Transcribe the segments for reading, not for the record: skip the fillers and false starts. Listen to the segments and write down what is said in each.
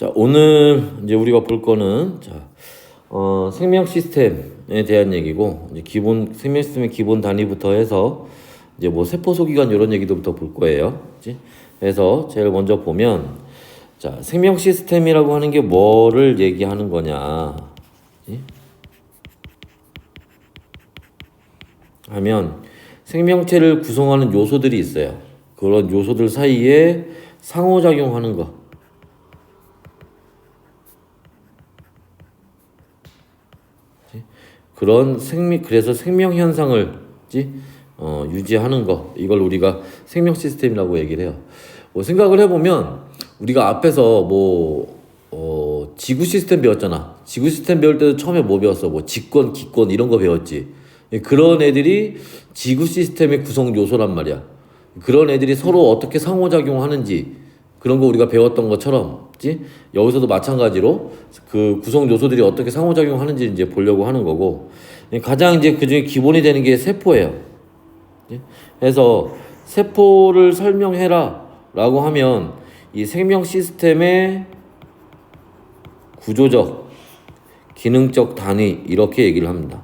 자, 오늘 이제 우리가 볼 거는 생명 시스템에 대한 얘기고, 이제 생명 시스템의 기본 단위부터 해서 이제 뭐 세포 소기관 이런 얘기도부터 볼 거예요. 그치? 그래서 제일 먼저 보면, 자, 생명 시스템이라고 하는 게 뭐를 얘기하는 거냐? 그치? 하면 생명체를 구성하는 요소들이 있어요. 그런 요소들 사이에 상호작용하는 거. 그래서 생명 현상을 유지하는 거, 이걸 우리가 생명 시스템이라고 얘기를 해요. 뭐 생각을 해보면 우리가 앞에서 지구 시스템 배웠잖아. 지구 시스템 배울 때도 처음에 뭐 배웠어? 뭐 직권, 기권 이런 거 배웠지. 그런 애들이 지구 시스템의 구성 요소란 말이야. 그런 애들이 서로 어떻게 상호작용하는지 그런 거 우리가 배웠던 것처럼, 그치? 여기서도 마찬가지로 그 구성 요소들이 어떻게 상호작용하는지 이제 보려고 하는 거고, 가장 이제 그 중에 기본이 되는 게 세포예요. 그치? 그래서 세포를 설명해라 라고 하면 이 생명 시스템의 구조적, 기능적 단위 이렇게 얘기를 합니다.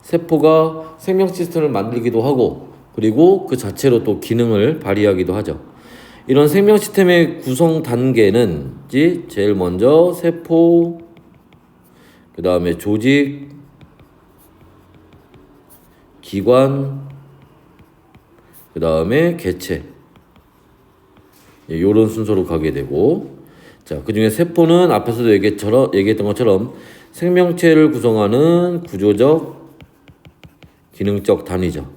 세포가 생명 시스템을 만들기도 하고, 그리고 그 자체로 또 기능을 발휘하기도 하죠. 이런 생명 시스템의 구성 단계는 제일 먼저 세포, 그 다음에 조직, 기관, 그 다음에 개체, 이런 순서로 가게 되고, 자, 그 중에 세포는 앞에서도 얘기했던 것처럼 생명체를 구성하는 구조적, 기능적 단위죠.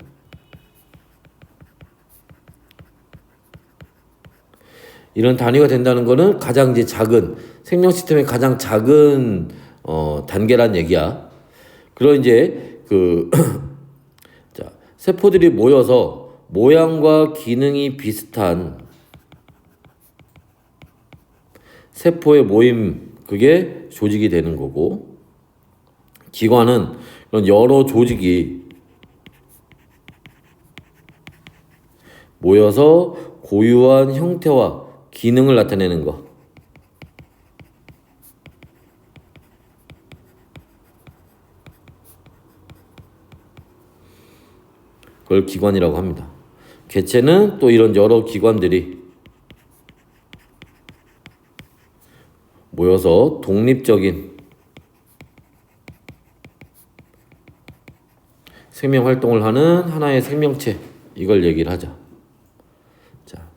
이런 단위가 된다는 거는 가장 이제 작은 생명 시스템의 가장 작은 단계란 얘기야. 그런 이제 자, 세포들이 모여서 모양과 기능이 비슷한 세포의 모임, 그게 조직이 되는 거고, 기관은 그런 여러 조직이 모여서 고유한 형태와 기능을 나타내는 거. 그걸 기관이라고 합니다. 개체는 또 이런 여러 기관들이 모여서 독립적인 생명 활동을 하는 하나의 생명체, 이걸 얘기를 하죠. 자,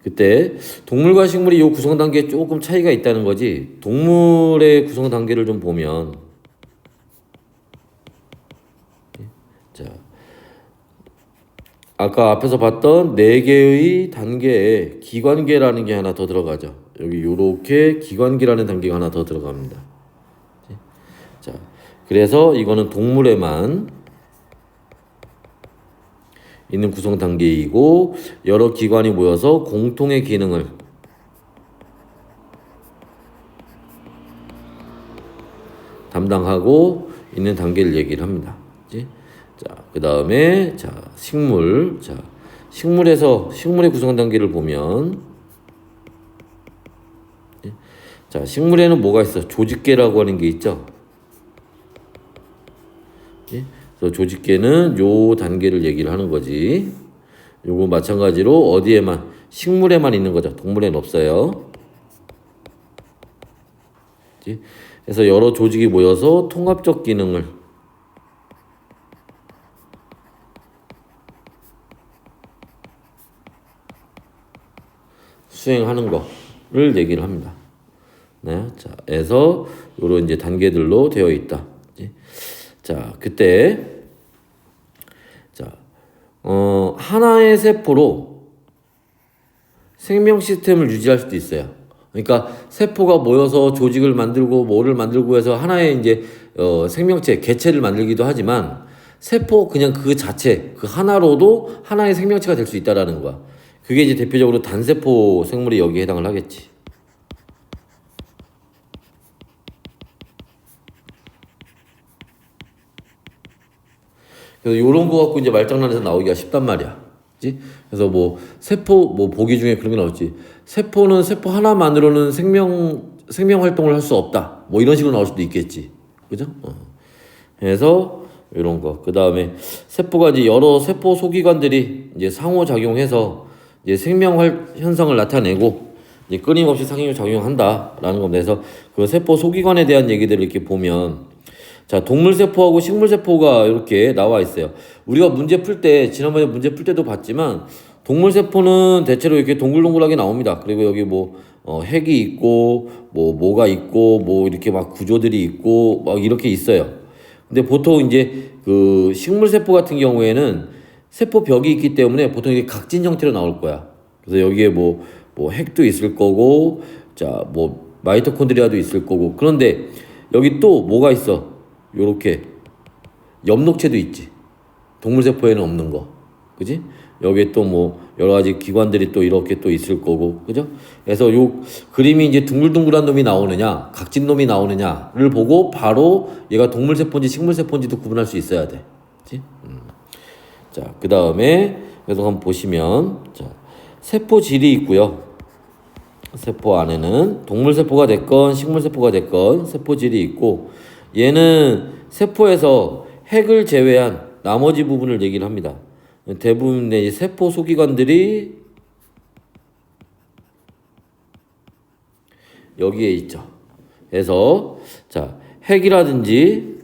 그때 동물과 식물이 이 구성 단계에 조금 차이가 있다는 거지. 동물의 구성 단계를 좀 보면, 자, 아까 앞에서 봤던 4개의 단계에 기관계라는 게 하나 더 들어가죠. 여기 요렇게 기관계라는 단계가 하나 더 들어갑니다. 자, 그래서 이거는 동물에만 있는 구성 단계이고, 여러 기관이 모여서 공통의 기능을 담당하고 있는 단계를 얘기를 합니다. 자, 그 다음에 식물. 자, 식물의 구성 단계를 보면, 자, 식물에는 뭐가 있어? 조직계라고 하는 게 있죠. 그래서 조직계는 요 단계를 얘기를 하는 거지. 요거 마찬가지로 어디에만, 식물에만 있는 거죠. 동물에는 없어요. 그래서 여러 조직이 모여서 통합적 기능을 수행하는 거를 얘기를 합니다. 네, 자, 그래서 요런 이제 단계들로 되어 있다. 자, 그때 하나의 세포로 생명 시스템을 유지할 수도 있어요. 그러니까 세포가 모여서 조직을 만들고 뭐를 만들고 해서 하나의 이제 생명체, 개체를 만들기도 하지만, 세포 그냥 그 자체, 그 하나로도 하나의 생명체가 될 수 있다라는 거야. 그게 이제 대표적으로 단세포 생물이 여기에 해당을 하겠지. 그래서 요런 거 갖고 이제 말장난에서 나오기가 쉽단 말이야. 그지? 그래서 뭐 세포 뭐 보기 중에 그런 게 나왔지. 세포는 세포 하나만으로는 생명 활동을 할 수 없다. 뭐 이런 식으로 나올 수도 있겠지. 그죠? 그래서 이런 거. 그다음에 세포가 이제 여러 세포 소기관들이 이제 상호작용해서 이제 현상을 나타내고 이제 끊임없이 상호작용한다라는 겁니다. 그래서 그 세포 소기관에 대한 얘기들을 이렇게 보면 자, 동물세포하고 식물세포가 이렇게 나와 있어요. 우리가 문제 풀 때, 지난번에 문제 풀 때도 봤지만, 동물세포는 대체로 이렇게 동글동글하게 나옵니다. 그리고 여기 뭐, 핵이 있고, 뭐가 있고, 뭐 이렇게 막 구조들이 있고, 막 이렇게 있어요. 근데 보통 이제 그 식물세포 같은 경우에는 세포벽이 있기 때문에 보통 이게 각진 형태로 나올 거야. 그래서 여기에 뭐 핵도 있을 거고, 자, 뭐, 마이토콘드리아도 있을 거고. 그런데 여기 또 뭐가 있어? 요렇게 엽록체도 있지. 동물세포에는 없는 거. 그지? 여기에 또 뭐 여러 가지 기관들이 또 이렇게 또 있을 거고. 그죠? 그래서 요 그림이 이제 둥글둥글한 놈이 나오느냐, 각진 놈이 나오느냐를 보고 바로 얘가 동물세포인지 식물세포인지도 구분할 수 있어야 돼. 그지? 자, 그 다음에 계속 한번 보시면, 자, 세포질이 있고요. 세포 안에는 동물세포가 됐건 식물세포가 됐건 세포질이 있고, 얘는 세포에서 핵을 제외한 나머지 부분을 얘기를 합니다. 대부분의 세포 소기관들이 여기에 있죠. 그래서 자, 핵이라든지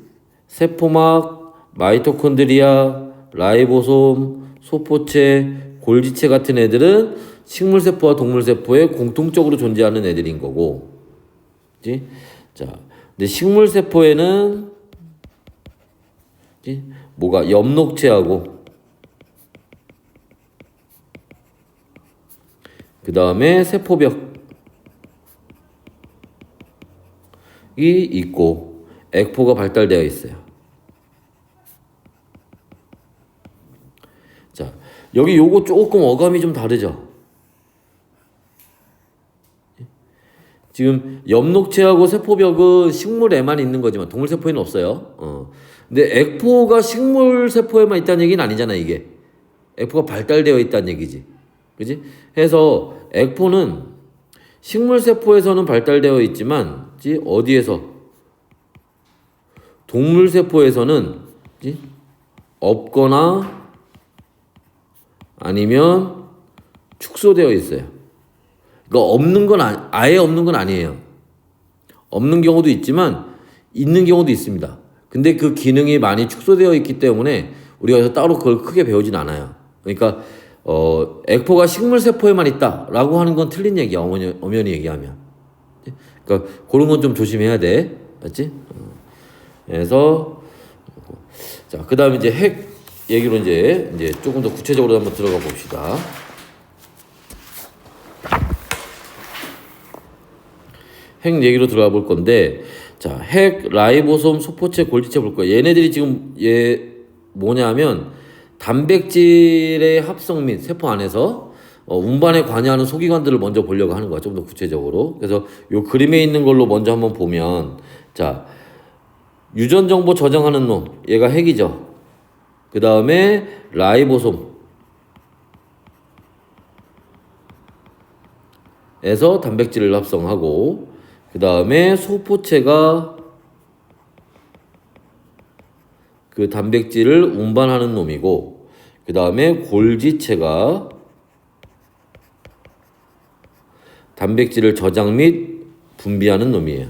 세포막, 마이토콘드리아, 라이보솜, 소포체, 골지체 같은 애들은 식물세포와 동물세포에 공통적으로 존재하는 애들인 거고, 그치? 자, 근데 식물세포에는 뭐가 엽록체하고 그 다음에 세포벽이 있고 액포가 발달되어 있어요. 자, 여기 요거 조금 어감이 좀 다르죠. 지금 엽록체하고 세포벽은 식물에만 있는 거지만 동물세포에는 없어요. 근데 액포가 식물세포에만 있다는 얘기는 아니잖아, 이게. 액포가 발달되어 있다는 얘기지. 그지? 해서 액포는 식물세포에서는 발달되어 있지만, 어디에서? 동물세포에서는 없거나 아니면 축소되어 있어요. 그러니까 없는 건 아예 없는 건 아니에요. 없는 경우도 있지만 있는 경우도 있습니다. 근데 그 기능이 많이 축소되어 있기 때문에 우리가 그래서 따로 그걸 크게 배우진 않아요. 그러니까 액포가 식물세포에만 있다라고 하는 건 틀린 얘기야. 엄연히 얘기하면. 그러니까 그런 건 좀 조심해야 돼. 맞지? 그래서 자, 그다음에 이제 핵 얘기로 이제 조금 더 구체적으로 한번 들어가 봅시다. 핵 얘기로 들어가 볼 건데, 자, 핵, 라이보솜, 소포체, 골지체 볼 거예요. 얘네들이 지금 뭐냐면 단백질의 합성 및 세포 안에서 운반에 관여하는 소기관들을 먼저 보려고 하는 거야. 좀 더 구체적으로. 그래서 요 그림에 있는 걸로 먼저 한번 보면, 자, 유전 정보 저장하는 놈, 얘가 핵이죠. 그 다음에 라이보솜 에서 단백질을 합성하고, 그 다음에 소포체가 그 단백질을 운반하는 놈이고, 그 다음에 골지체가 단백질을 저장 및 분비하는 놈이에요.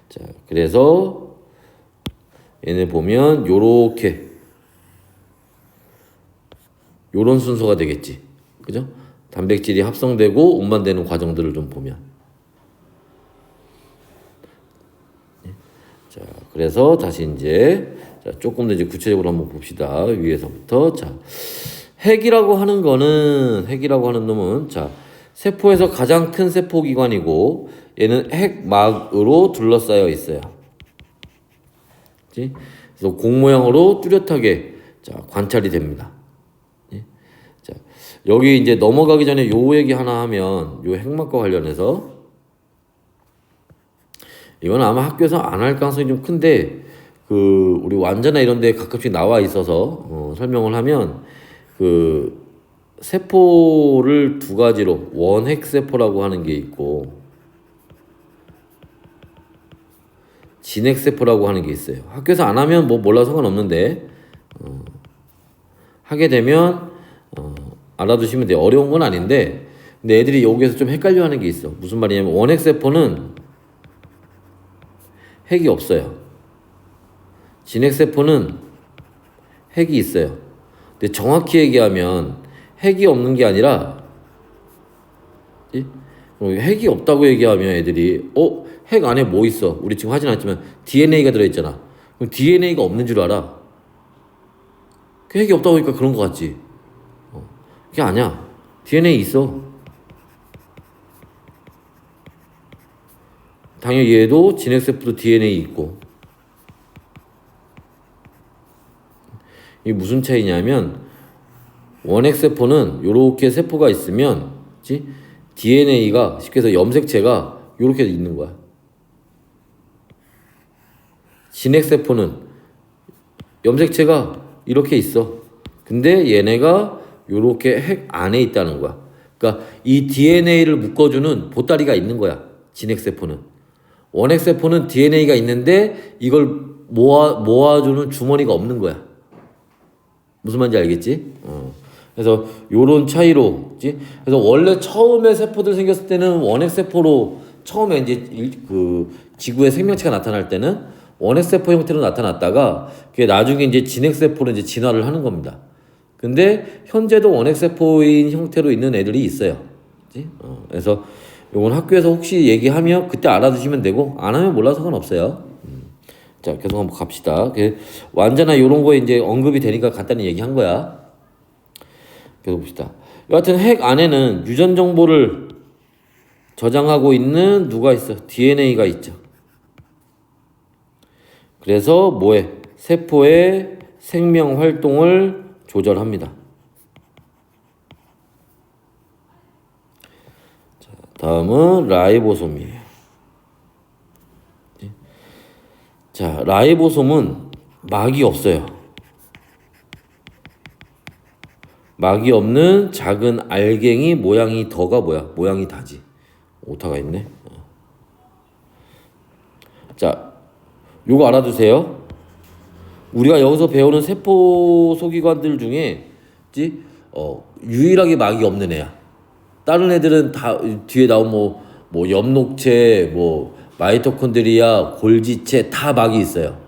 자, 그래서 얘네 보면 요렇게 요런 순서가 되겠지. 그죠? 단백질이 합성되고 운반되는 과정들을 좀 보면. 자, 그래서 다시 이제 조금 더 이제 구체적으로 한번 봅시다. 위에서부터. 자, 핵이라고 하는 놈은 자, 세포에서 가장 큰 세포기관이고 얘는 핵막으로 둘러싸여 있어요. 그치? 그래서 공 모양으로 뚜렷하게 자, 관찰이 됩니다. 자, 여기 이제 넘어가기 전에 요 얘기 하나 하면 요 핵막과 관련해서 이건 아마 학교에서 안 할 가능성이 좀 큰데, 우리 완자나 이런 데 가끔씩 나와 있어서 설명을 하면, 그 세포를 두 가지로 원핵 세포라고 하는 게 있고 진핵 세포라고 하는 게 있어요. 학교에서 안 하면 뭐 몰라 상관없는데 하게 되면 알아두시면 돼요. 어려운 건 아닌데 근데 애들이 여기에서 좀 헷갈려 하는 게 있어. 무슨 말이냐면 원핵 세포는 핵이 없어요. 진핵 세포는 핵이 있어요. 근데 정확히 얘기하면 핵이 없는 게 아니라 핵이 없다고 얘기하면 애들이 핵 안에 뭐 있어? 우리 지금 하진 않지만 DNA가 들어있잖아. 그럼 DNA가 없는 줄 알아? 그 핵이 없다고 하니까 그런 거 같지? 그게 아니야. DNA 있어. 당연히 얘도 진핵세포도 DNA 있고. 이게 무슨 차이냐면 원핵세포는 요렇게 세포가 있으면 DNA가 쉽게 해서 염색체가 요렇게 있는 거야. 진핵세포는 염색체가 이렇게 있어. 근데 얘네가 요렇게 핵 안에 있다는 거야. 그러니까 이 DNA를 묶어주는 보따리가 있는 거야. 진핵세포는. 원핵세포는 DNA가 있는데 이걸 모아주는 주머니가 없는 거야. 무슨 말인지 알겠지? 그래서 요런 차이로, 그래서 원래 처음에 세포들 생겼을 때는 원핵세포로 처음에 이제 그 지구에 생명체가 나타날 때는 원핵세포 형태로 나타났다가 그게 나중에 이제 진핵세포로 이제 진화를 하는 겁니다. 근데 현재도 원핵세포인 형태로 있는 애들이 있어요. 그래서 요건 학교에서 혹시 얘기하면 그때 알아두시면 되고 안 하면 몰라서 상관없어요. 자, 계속 한번 갑시다. 완전한 요런 거에 이제 언급이 되니까 간단히 얘기한 거야. 계속 봅시다. 여하튼 핵 안에는 유전 정보를 저장하고 있는 누가 있어? DNA가 있죠. 그래서 뭐해? 세포의 생명 활동을 조절합니다. 자, 다음은 라이보솜이에요. 자, 라이보솜은 막이 없어요. 막이 없는 작은 알갱이 모양이 더가 뭐야? 모양이 다지. 오타가 있네. 자, 요거 알아두세요. 우리가 여기서 배우는 세포 소기관들 중에 유일하게 막이 없는 애야. 다른 애들은 다 뒤에 나온 뭐 엽록체, 마이토콘드리아, 골지체 다 막이 있어요.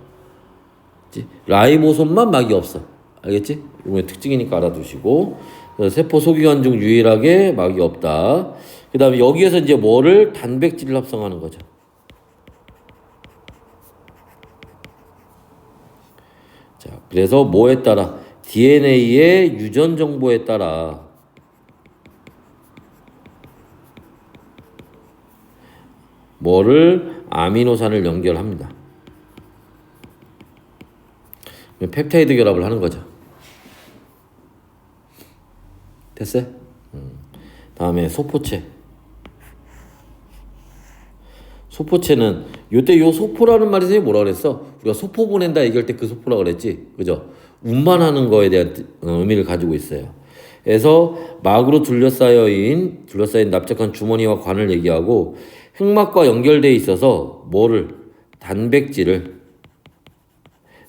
라이보솜만 막이 없어. 알겠지? 이거 특징이니까 알아두시고. 세포 소기관 중 유일하게 막이 없다. 그 다음에 여기에서 이제 뭐를 단백질을 합성하는 거죠. 자, 그래서 뭐에 따라? DNA의 유전 정보에 따라 뭐를 아미노산을 연결합니다. 펩타이드 결합을 하는 거죠. 됐어요? 다음에 소포체. 소포체는 요때 요 소포라는 말이 선생님이 뭐라 그랬어? 우리가 소포 보낸다 얘기할 때 그 소포라 그랬지, 그죠? 운반하는 거에 대한 의미를 가지고 있어요. 그래서 막으로 둘러싸인 납작한 주머니와 관을 얘기하고 흑막과 연결되어 있어서 단백질을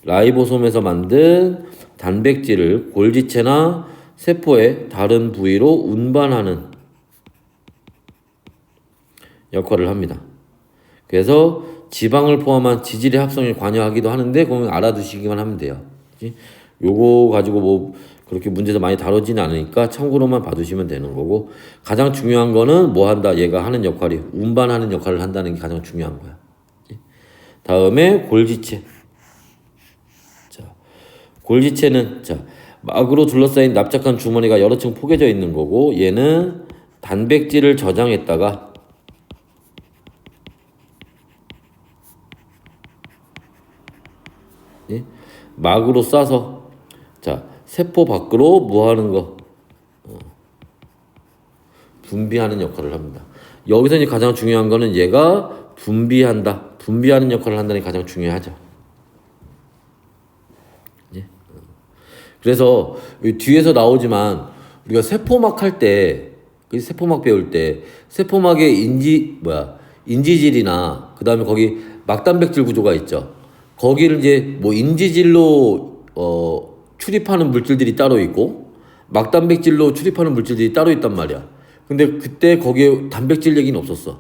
라이보솜에서 만든 단백질을 골지체나 세포의 다른 부위로 운반하는 역할을 합니다. 그래서 지방을 포함한 지질의 합성에 관여하기도 하는데 그건 알아두시기만 하면 돼요. 요거 가지고 그렇게 문제에서 많이 다루지는 않으니까 참고로만 봐두시면 되는 거고, 가장 중요한 거는 뭐 한다? 얘가 하는 역할이 운반하는 역할을 한다는 게 가장 중요한 거야. 다음에 골지체. 자, 골지체는 막으로 둘러싸인 납작한 주머니가 여러 층 포개져 있는 거고, 얘는 단백질을 저장했다가 막으로 싸서 세포 밖으로 뭐 하는 거? 분비하는 역할을 합니다. 여기서 이제 가장 중요한 거는 얘가 분비하는 역할을 한다는 게 가장 중요하죠. 그래서 여기 뒤에서 나오지만 우리가 세포막 할 때, 그 세포막 배울 때 세포막의 인지질이나 그다음에 거기 막단백질 구조가 있죠. 거기를 이제 뭐 인지질로 출입하는 물질들이 따로 있고 막단백질로 출입하는 물질들이 따로 있단 말이야. 근데 그때 거기에 단백질 얘기는 없었어.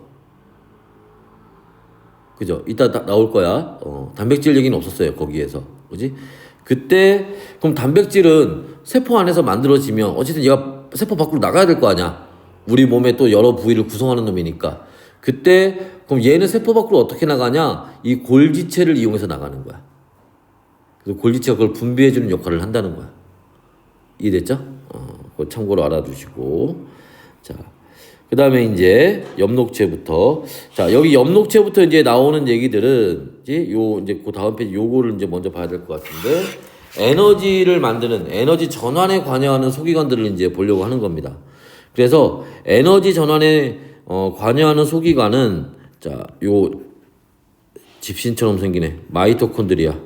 그죠? 이따 나올 거야. 단백질 얘기는 없었어요. 거기에서. 그지? 그때 그럼 단백질은 세포 안에서 만들어지면 어쨌든 얘가 세포 밖으로 나가야 될 거 아니야. 우리 몸에 또 여러 부위를 구성하는 놈이니까. 그때 그럼 얘는 세포 밖으로 어떻게 나가냐? 이 골지체를 이용해서 나가는 거야. 그래서 골지체가 그걸 분비해주는 역할을 한다는 거야. 이해됐죠? 그거 참고로 알아두시고. 자, 그 다음에 이제 엽록체부터. 자, 여기 엽록체부터 이제 나오는 얘기들은 이제 그 다음 페이지 요거를 이제 먼저 봐야 될 것 같은데, 에너지를 만드는 에너지 전환에 관여하는 소기관들을 이제 보려고 하는 겁니다. 그래서 에너지 전환에 관여하는 소기관은 자, 요 집신처럼 생기네. 마이토콘드리아가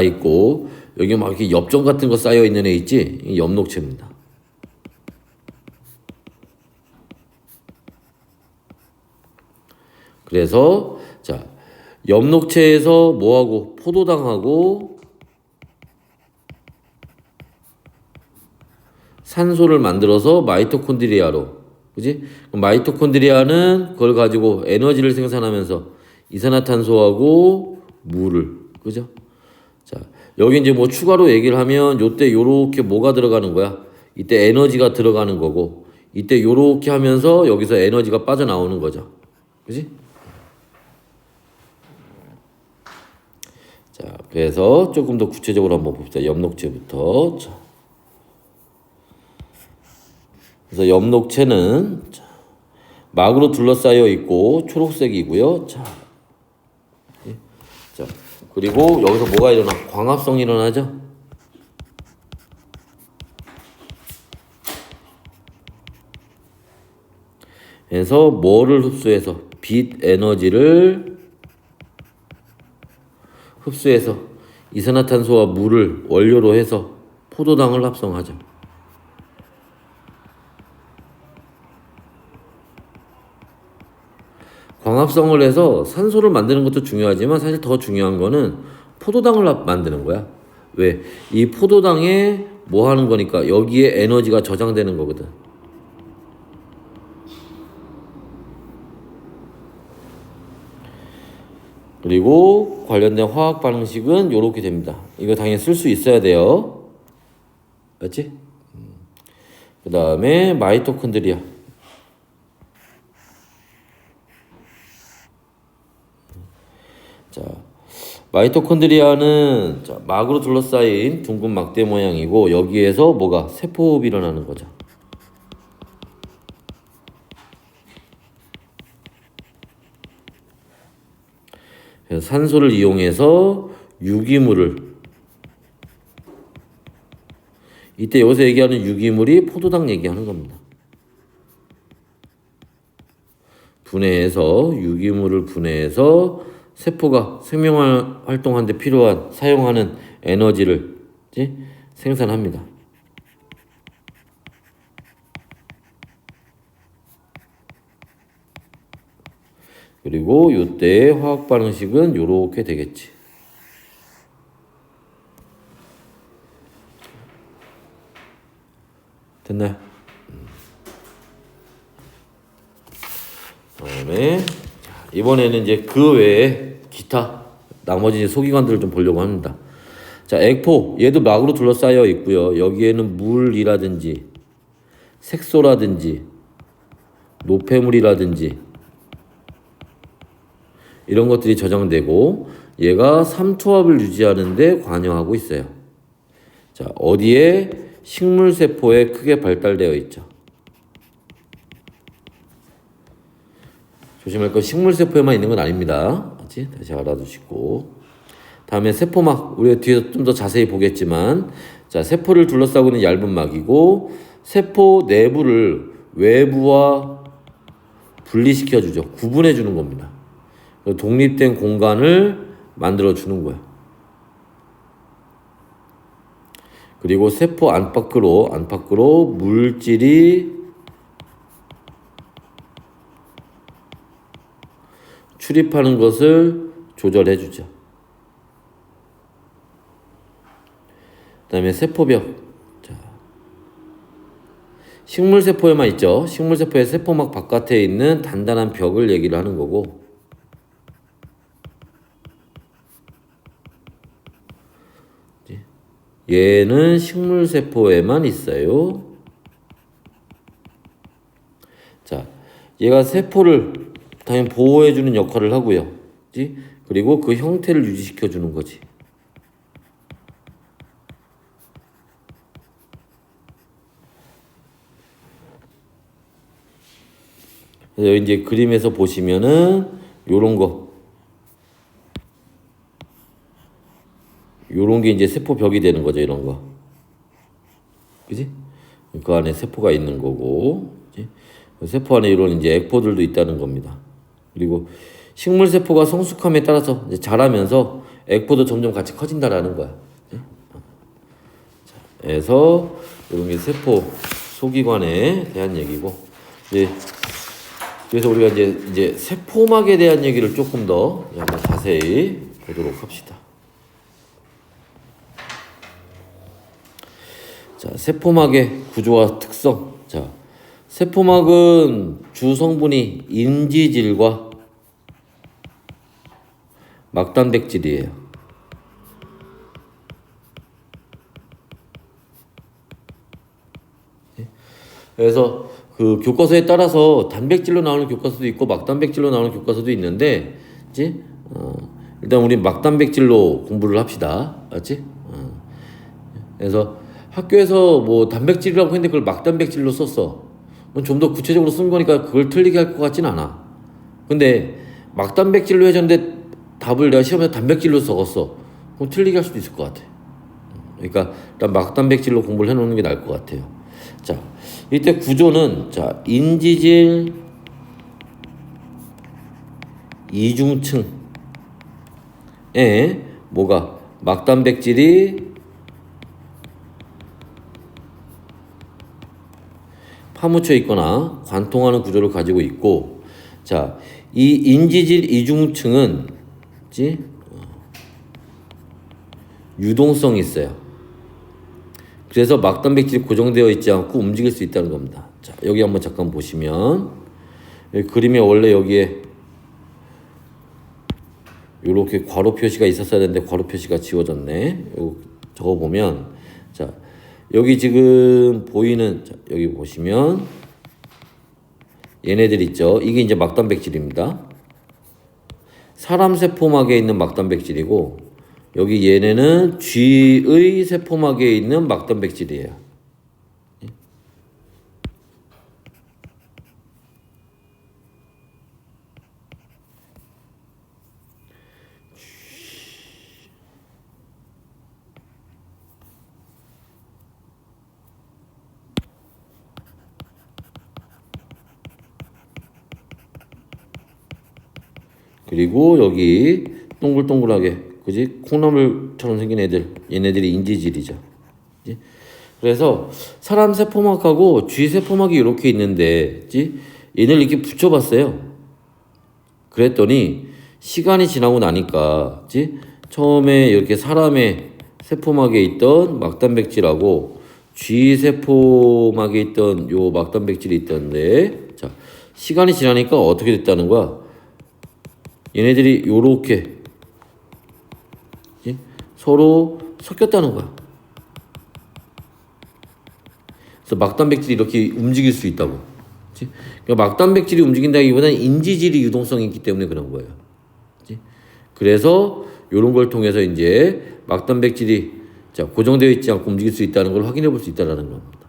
있고, 여기 막 이렇게 엽전 같은 거 쌓여 있는 애 있지? 이 엽록체입니다. 그래서 자, 엽록체에서 뭐하고 포도당하고 산소를 만들어서 마이토콘드리아로, 그지? 마이토콘드리아는 그걸 가지고 에너지를 생산하면서 이산화탄소하고 물을, 그죠? 자, 여기 이제 뭐 추가로 얘기를 하면 요때 요렇게 뭐가 들어가는 거야? 이때 에너지가 들어가는 거고, 이때 요렇게 하면서 여기서 에너지가 빠져나오는 거죠. 그지? 자, 그래서 조금 더 구체적으로 한번 봅시다. 엽록체부터. 자. 그래서 엽록체는 막으로 둘러싸여 있고 초록색이고요. 자, 자, 그리고 여기서 뭐가 일어나? 광합성이 일어나죠? 그래서 뭐를 흡수해서? 빛 에너지를 흡수해서 이산화탄소와 물을 원료로 해서 포도당을 합성하죠. 광합성을 해서 산소를 만드는 것도 중요하지만 사실 더 중요한 거는 포도당을 만드는 거야. 왜? 이 포도당에 뭐 하는 거니까 여기에 에너지가 저장되는 거거든. 그리고 관련된 화학 반응식은 이렇게 됩니다. 이거 당연히 쓸 수 있어야 돼요. 맞지? 그 다음에 마이토콘드리아. 자, 마이토콘드리아는 자, 막으로 둘러싸인 둥근 막대 모양이고 여기에서 뭐가 세포호흡이 일어나는 거죠. 그래서 산소를 이용해서 유기물을, 이때 여기서 얘기하는 유기물이 포도당 얘기하는 겁니다. 분해해서 유기물을 분해해서 세포가 생명 활동하는 데 필요한 사용하는 에너지를 생산합니다. 그리고 이때 화학 반응식은 요렇게 되겠지. 됐나요? 그다음에 이번에는 이제 그 외에 기타 나머지 소기관들을 좀 보려고 합니다. 자, 액포 얘도 막으로 둘러싸여 있고요. 여기에는 물이라든지 색소라든지 노폐물이라든지 이런 것들이 저장되고 얘가 삼투압을 유지하는 데 관여하고 있어요. 자, 어디에? 식물세포에 크게 발달되어 있죠. 조심할 건 식물세포에만 있는 건 아닙니다. 그치? 다시 알아두시고. 다음에 세포막, 우리가 뒤에서 좀 더 자세히 보겠지만, 자, 세포를 둘러싸고 있는 얇은 막이고, 세포 내부를 외부와 분리시켜주죠. 구분해주는 겁니다. 독립된 공간을 만들어 주는 거야. 그리고 세포 안팎으로 물질이 출입하는 것을 조절해 주죠. 그다음에 세포벽. 자, 식물세포에만 있죠. 식물세포의 세포막 바깥에 있는 단단한 벽을 얘기를 하는 거고, 얘는 식물세포에만 있어요. 자, 얘가 세포를 당연히 보호해주는 역할을 하고요. 그리고 그 형태를 유지시켜주는 거지. 그래서 이제 그림에서 보시면은 요런 거, 요런 게 이제 세포벽이 되는 거죠. 이런 거, 그지? 그 안에 세포가 있는 거고, 그치? 세포 안에 이런 이제 액포들도 있다는 겁니다. 그리고 식물 세포가 성숙함에 따라서 이제 자라면서 액포도 점점 같이 커진다라는 거야. 그치? 자, 그래서 이런 게 세포 소기관에 대한 얘기고, 이제 그래서 우리가 이제 세포막에 대한 얘기를 조금 더 한번 자세히 보도록 합시다. 자, 세포막의 구조와 특성. 자, 세포막은 주 성분이 인지질과 막단백질이에요. 그래서 그 교과서에 따라서 단백질로 나오는 교과서도 있고 막단백질로 나오는 교과서도 있는데, 그치? 일단 우리 막단백질로 공부를 합시다. 알지? 그래서 학교에서 뭐 단백질이라고 했는데 그걸 막단백질로 썼어. 좀 더 구체적으로 쓴 거니까 그걸 틀리게 할 것 같진 않아. 근데 막단백질로 해줬는데 답을 내가 시험에서 단백질로 적었어. 그럼 틀리게 할 수도 있을 것 같아. 그러니까 일단 막단백질로 공부를 해놓는 게 나을 것 같아요. 자, 이때 구조는 자, 인지질 이중층에 뭐가 막단백질이 파묻혀 있거나 관통하는 구조를 가지고 있고, 자, 이 인지질 이중층은 유동성이 있어요. 그래서 막단백질이 고정되어 있지 않고 움직일 수 있다는 겁니다. 자, 여기 한번 잠깐 보시면 여기 그림에 원래 여기에 이렇게 괄호 표시가 있었어야 되는데 괄호 표시가 지워졌네. 요거 적어 보면, 자, 여기 지금 보이는, 자, 여기 보시면 얘네들 있죠. 이게 이제 막단백질입니다. 사람 세포막에 있는 막단백질이고, 여기 얘네는 쥐의 세포막에 있는 막단백질이에요. 그리고 여기 동글동글하게, 그지? 콩나물처럼 생긴 애들, 얘네들이 인지질이죠. 그지? 그래서 사람 세포막하고 쥐 세포막이 이렇게 있는데, 그지? 얘네를 이렇게 붙여봤어요. 그랬더니 시간이 지나고 나니까, 그지? 처음에 이렇게 사람의 세포막에 있던 막단백질하고 쥐 세포막에 있던 요 막단백질이 있던데, 자, 시간이 지나니까 어떻게 됐다는 거야? 얘네들이 요렇게 서로 섞였다는 거야. 그래서 막단백질이 이렇게 움직일 수 있다고. 그러니까 막단백질이 움직인다기보다는 인지질이 유동성이 있기 때문에 그런 거예요. 그래서 요런 걸 통해서 이제 막단백질이 자, 고정되어 있지 않고 움직일 수 있다는 걸 확인해 볼 수 있다는 겁니다.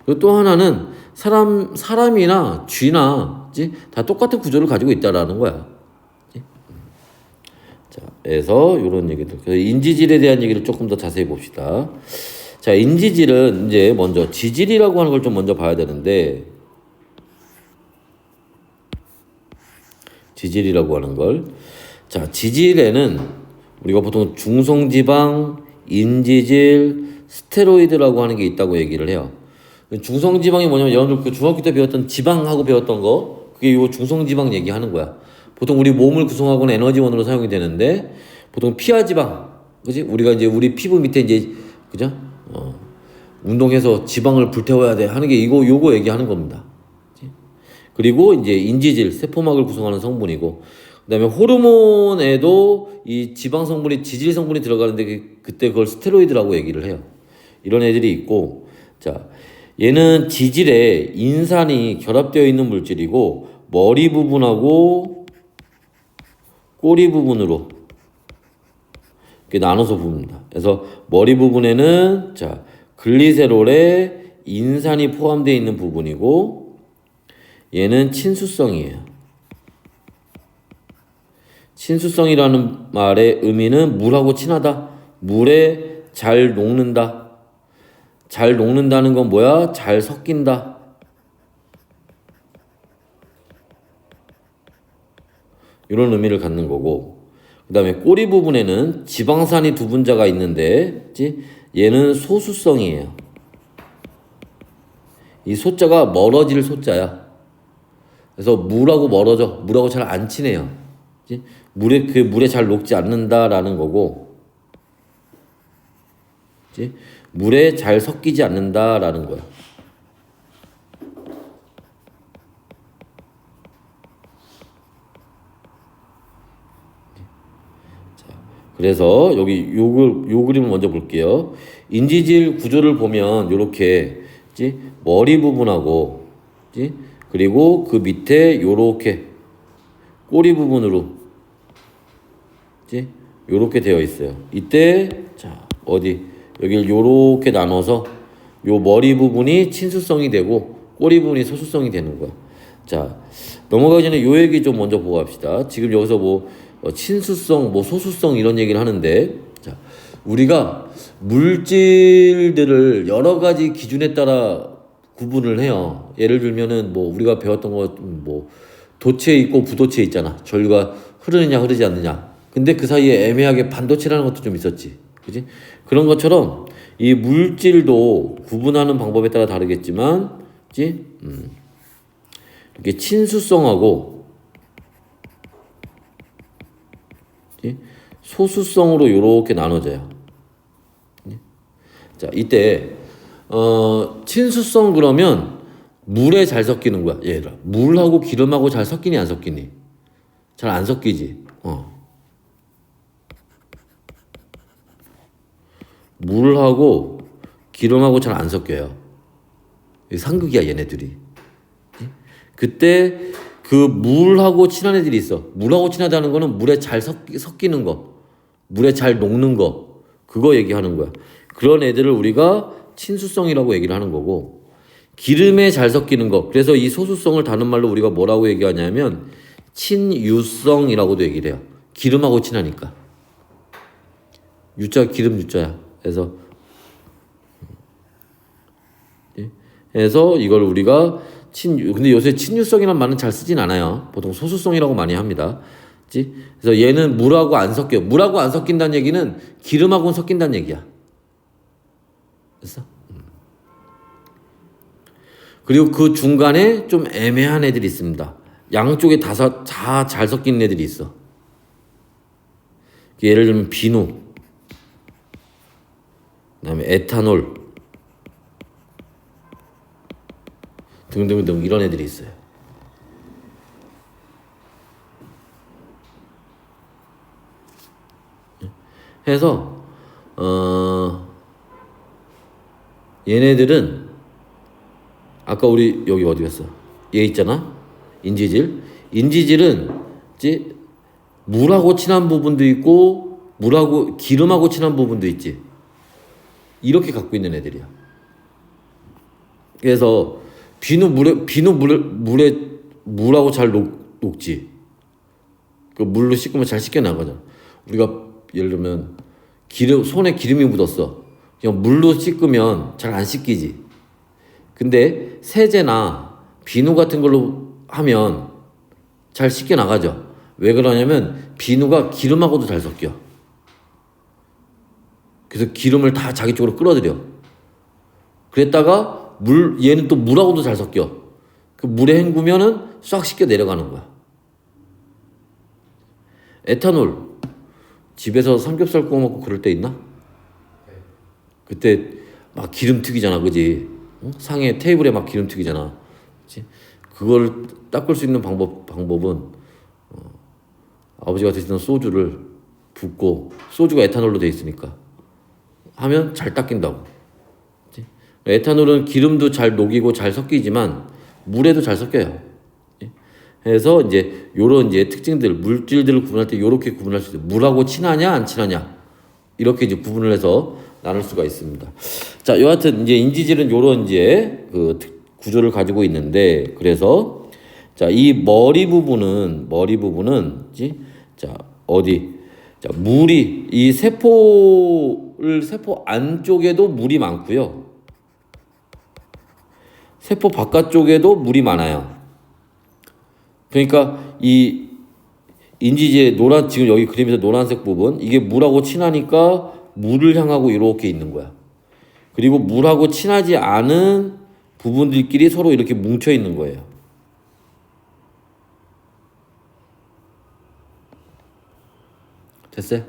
그리고 또 하나는 사람이나 쥐나 다 똑같은 구조를 가지고 있다라는 거야. 자, 그래서 이런 얘기들. 그래서 인지질에 대한 얘기를 조금 더 자세히 봅시다. 자, 인지질은 이제 먼저 지질이라고 하는 걸 좀 먼저 봐야 되는데, 지질이라고 하는 걸. 자, 지질에는 우리가 보통 중성지방, 인지질, 스테로이드라고 하는 게 있다고 얘기를 해요. 중성지방이 뭐냐면 여러분들 그 중학교 때 배웠던 지방하고 배웠던 거, 그게 요 중성지방 얘기하는 거야. 보통 우리 몸을 구성하고는 에너지원으로 사용이 되는데 보통 피하지방, 그지? 우리가 이제 우리 피부 밑에 이제 그죠? 운동해서 지방을 불태워야 돼 하는 게 요거 얘기하는 겁니다. 그치? 그리고 이제 인지질, 세포막을 구성하는 성분이고, 그다음에 호르몬에도 이 지방 성분이 지질 성분이 들어가는데 그때 그걸 스테로이드라고 얘기를 해요. 이런 애들이 있고, 자, 얘는 지질에 인산이 결합되어 있는 물질이고 머리 부분하고 꼬리 부분으로 이렇게 나눠서 봅니다. 그래서 머리 부분에는 자 글리세롤에 인산이 포함되어 있는 부분이고 얘는 친수성이에요. 친수성이라는 말의 의미는 물하고 친하다. 물에 잘 녹는다. 잘 녹는다는 건 뭐야? 잘 섞인다. 이런 의미를 갖는 거고, 그 다음에 꼬리 부분에는 지방산이 두 분자가 있는데, 그치? 얘는 소수성이에요. 이 소자가 멀어질 소자야. 그래서 물하고 멀어져. 물하고 잘 안 친해요. 그치? 물에 잘 녹지 않는다라는 거고, 그치? 물에 잘 섞이지 않는다라는 거야. 그래서 여기 요 그림을 먼저 볼게요. 인지질 구조를 보면 요렇게 머리 부분하고 그리고 그 밑에 요렇게 꼬리 부분으로 요렇게 되어 있어요. 이때 자 어디 여기를 요렇게 나눠서 요 머리 부분이 친수성이 되고 꼬리 부분이 소수성이 되는 거야. 자 넘어가기 전에 요 얘기 좀 먼저 보고 갑시다. 지금 여기서 뭐 친수성, 뭐 소수성 이런 얘기를 하는데, 자, 우리가 물질들을 여러 가지 기준에 따라 구분을 해요. 예를 들면은 뭐 우리가 배웠던 거 뭐 도체 있고 부도체 있잖아. 전류가 흐르느냐 흐르지 않느냐. 근데 그 사이에 애매하게 반도체라는 것도 좀 있었지. 그지? 그런 것처럼 이 물질도 구분하는 방법에 따라 다르겠지만, 그지? 이렇게 친수성하고 소수성으로 이렇게 나눠져요. 자, 이때 친수성 그러면 물에 잘 섞이는 거야. 얘들아, 물하고 기름하고 잘 섞이니 안 섞이니? 잘 안 섞이지. 물하고 기름하고 잘 안 섞여요. 상극이야 얘네들이. 그때 그 물하고 친한 애들이 있어. 물하고 친하다는 거는 물에 잘 섞이는 거, 물에 잘 녹는 거, 그거 얘기하는 거야. 그런 애들을 우리가 친수성이라고 얘기를 하는 거고, 기름에 잘 섞이는 거. 그래서 이 소수성을 다른 말로 우리가 뭐라고 얘기하냐면 친유성이라고도 얘기를 해요. 기름하고 친하니까. 유자 기름 유자야. 그래서 이걸 우리가 근데 요새 친유성이라는 말은 잘 쓰진 않아요. 보통 소수성이라고 많이 합니다. 그치? 그래서 얘는 물하고 안 섞여. 물하고 안 섞인다는 얘기는 기름하고는 섞인다는 얘기야. 됐어? 그리고 그 중간에 좀 애매한 애들이 있습니다. 양쪽에 다 잘 섞이는 애들이 있어. 예를 들면 비누, 그다음에 에탄올 등등등 이런 애들이 있어요. 해서 얘네들은 아까 우리 여기 어디 갔어? 얘 있잖아. 인지질은 이제 물하고 친한 부분도 있고 물하고 기름하고 친한 부분도 있지. 이렇게 갖고 있는 애들이야. 그래서 비누 물하고 잘 녹지. 그 물로 씻으면 잘 씻겨 나가잖아. 우리가 예를 들면 손에 기름이 묻었어. 그냥 물로 씻으면 잘 안 씻기지. 근데 세제나 비누 같은 걸로 하면 잘 씻겨 나가죠. 왜 그러냐면 비누가 기름하고도 잘 섞여. 그래서 기름을 다 자기 쪽으로 끌어들여. 그랬다가 얘는 또 물하고도 잘 섞여. 그 물에 헹구면은 싹 씻겨 내려가는 거야. 에탄올 집에서 삼겹살 구워 먹고 그럴 때 있나? 그때 막 기름 튀기잖아, 그지? 응? 상에 테이블에 막 기름 튀기잖아, 그치? 그걸 닦을 수 있는 방법은 아버지가 드시던 소주를 붓고 소주가 에탄올로 돼 있으니까 하면 잘 닦인다고. 그치? 에탄올은 기름도 잘 녹이고 잘 섞이지만 물에도 잘 섞여요. 그래서 이제 요런 이제 특징들 물질들을 구분할 때 요렇게 구분할 수 있어요. 물하고 친하냐 안 친하냐 이렇게 이제 구분을 해서 나눌 수가 있습니다. 자, 여하튼 이제 인지질은 요런 이제 그 구조를 가지고 있는데 그래서 자, 이 머리 부분은 자, 어디 자, 물이 이 세포 안쪽에도 물이 많고요. 세포 바깥쪽에도 물이 많아요. 그러니까 이 인지질의 지금 여기 그림에서 노란색 부분 이게 물하고 친하니까 물을 향하고 이렇게 있는 거야. 그리고 물하고 친하지 않은 부분들끼리 서로 이렇게 뭉쳐 있는 거예요. 됐어요?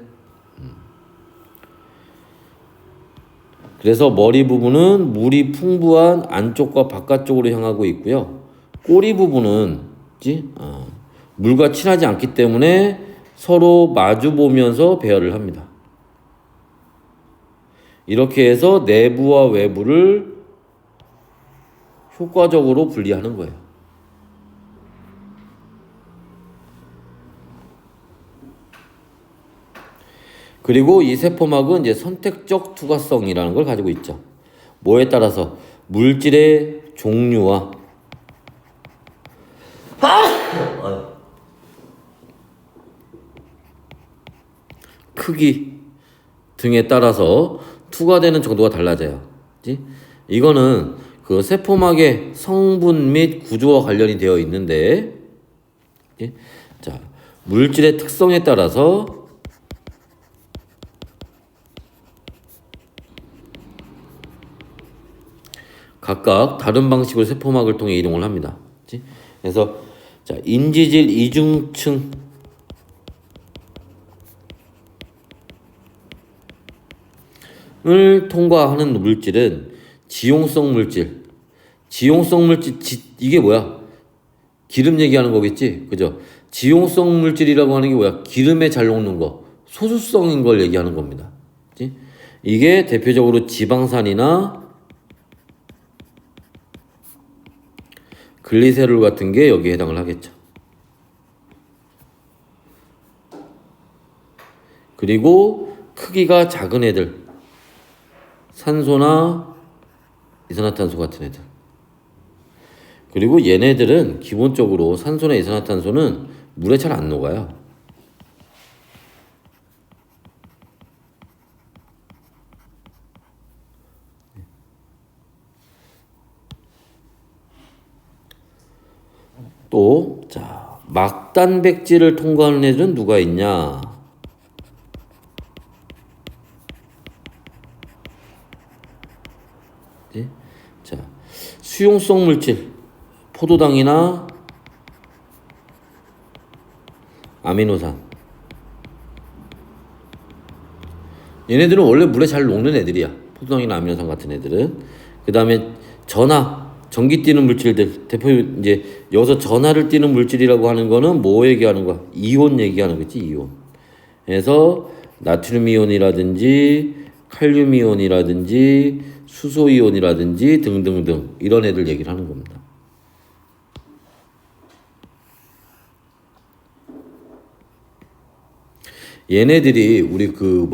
그래서 머리 부분은 물이 풍부한 안쪽과 바깥쪽으로 향하고 있고요. 꼬리 부분은 물과 친하지 않기 때문에 서로 마주 보면서 배열을 합니다. 이렇게 해서 내부와 외부를 효과적으로 분리하는 거예요. 그리고 이 세포막은 이제 선택적 투과성이라는 걸 가지고 있죠. 뭐에 따라서 물질의 종류와 크기 등에 따라서 투과되는 정도가 달라져요. 그치? 이거는 그 세포막의 성분 및 구조와 관련이 되어 있는데, 그치? 자, 물질의 특성에 따라서 각각 다른 방식으로 세포막을 통해 이동을 합니다. 그치? 그래서 자, 인지질 이중층 을 통과하는 물질은 지용성 물질. 이게 뭐야? 기름 얘기하는 거겠지? 그죠? 지용성 물질이라고 하는 게 뭐야? 기름에 잘 녹는 거. 소수성인 걸 얘기하는 겁니다. 그치? 이게 대표적으로 지방산이나 글리세롤 같은 게 여기에 해당을 하겠죠. 그리고 크기가 작은 애들. 산소나 이산화탄소 같은 애들. 그리고 얘네들은 기본적으로 산소나 이산화탄소는 물에 잘 안 녹아요. 또, 자, 막단백질을 통과하는 애들은 누가 있냐? 자, 수용성 물질, 포도당이나 아미노산. 얘네들은 원래 물에 잘 녹는 애들이야. 포도당이나 아미노산 같은 애들은. 그 다음에 전기 띠는 물질들. 대표 이제 여기서 전하를 띠는 물질이라고 하는 거는 뭐 얘기하는 거야? 이온 얘기하는 거지, 이온. 그래서 나트륨 이온이라든지 칼륨 이온이라든지 수소 이온이라든지 등등등 이런 애들 얘기를 하는 겁니다. 얘네들이 우리 그